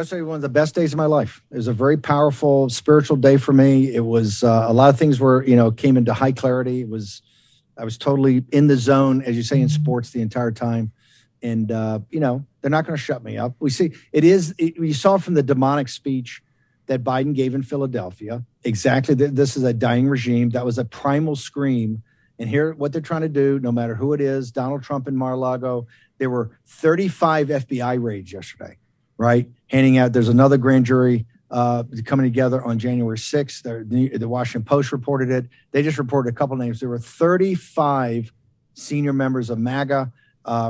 Yesterday was one of the best days of my life. It was a very powerful spiritual day for me. It was a lot of things were, came into high clarity. I was totally in the zone, as you say in sports, the entire time. And they're not going to shut me up. We see you saw from the demonic speech that Biden gave in Philadelphia. Exactly. This is a dying regime. That was a primal scream. And here, what they're trying to do, no matter who it is, Donald Trump in Mar-a-Lago, there were 35 FBI raids yesterday, right? Handing out, there's another grand jury coming together on January 6th. The Washington Post reported it. They just reported a couple names. There were 35 senior members of MAGA,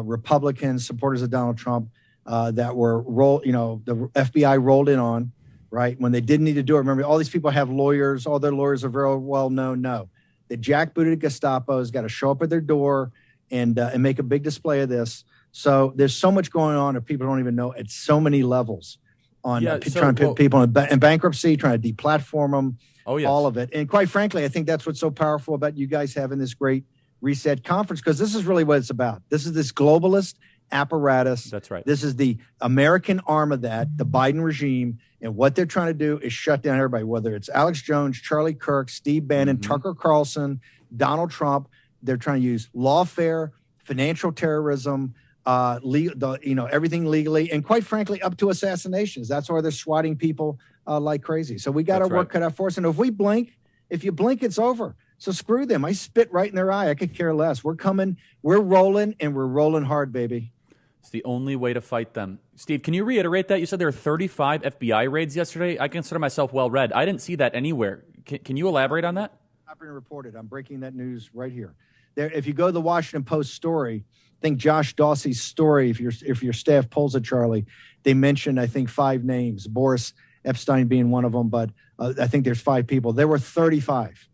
Republicans, supporters of Donald Trump, that were the FBI rolled in on, right? When they didn't need to do it. Remember, all these people have lawyers. All their lawyers are very well known. No. The jackbooted Gestapo has got to show up at their door and make a big display of this. So there's so much going on that people don't even know at so many levels on trying to put people in bankruptcy, trying to deplatform them, all of it. And quite frankly, I think that's what's so powerful about you guys having this great reset conference, because this is really what it's about. This is this globalist apparatus. That's right. This is the American arm of that, the Biden regime. And what they're trying to do is shut down everybody, whether it's Alex Jones, Charlie Kirk, Steve Bannon, Tucker Carlson, Donald Trump. They're trying to use lawfare, financial terrorism, everything legally, and quite frankly, up to assassinations. That's why they're swatting people like crazy. So we got our work cut out for us. And if you blink, it's over. So screw them. I spit right in their eye. I could care less. We're coming. We're rolling, and we're rolling hard, baby. It's the only way to fight them. Steve, can you reiterate that? You said there were 35 FBI raids yesterday. I consider myself well-read. I didn't see that anywhere. Can you elaborate on that? I've been reported. I'm breaking that news right here. If you go to the Washington Post story, I think Josh Dawsey's story, if your staff pulls it, Charlie, they mentioned, I think, 5 names, Boris Epstein being one of them, but I think there's 5 people. There were 35.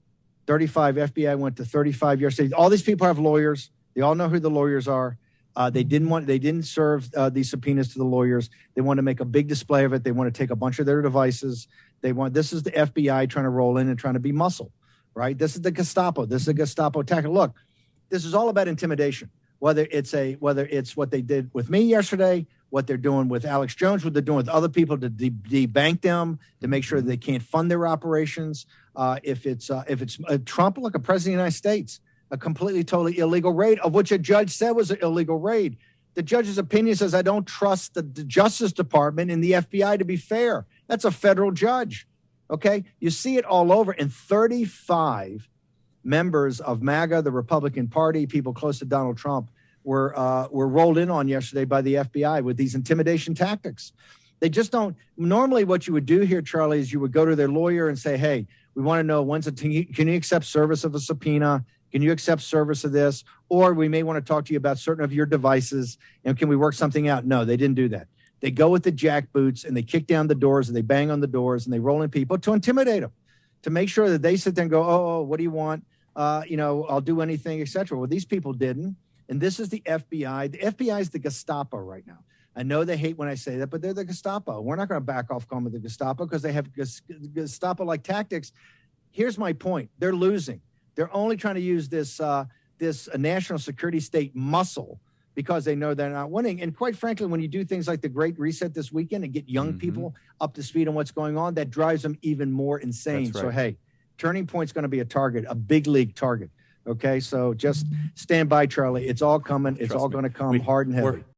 35. FBI went to 35 yesterday. All these people have lawyers. They all know who the lawyers are. They didn't serve these subpoenas to the lawyers. They want to make a big display of it. They want to take a bunch of their devices. This is the FBI trying to roll in and trying to be muscle, right? This is the Gestapo. This is a Gestapo tactic. Look, this is all about intimidation. Whether it's what they did with me yesterday, what they're doing with Alex Jones, what they're doing with other people to debank them, to make sure they can't fund their operations. If it's Trump, look, a president of the United States, a completely, totally illegal raid, of which a judge said was an illegal raid. The judge's opinion says, I don't trust the Justice Department and the FBI to be fair. That's a federal judge. Okay. You see it all over. And 35 members of MAGA, the Republican Party, people close to Donald Trump, were rolled in on yesterday by the FBI with these intimidation tactics. They just don't. Normally what you would do here, Charlie, is you would go to their lawyer and say, hey, we want to know can you accept service of a subpoena? Can you accept service of this? Or we may want to talk to you about certain of your devices, and can we work something out? No, they didn't do that. They go with the jackboots and they kick down the doors and they bang on the doors and they roll in people to intimidate them, to make sure that they sit there and go, oh, what do you want? I'll do anything, etc. Well, these people didn't. And this is the FBI. The FBI is the Gestapo right now. I know they hate when I say that, but they're the Gestapo. We're not going to back off calling them the Gestapo because they have Gestapo-like tactics. Here's my point. They're losing. They're only trying to use this national security state muscle because they know they're not winning. And quite frankly, when you do things like the Great Reset this weekend and get young people up to speed on what's going on, that drives them even more insane. That's right. So, hey, Turning Point's going to be a target, a big league target. Okay, so just stand by, Charlie. It's all coming. It's all going to come hard and heavy.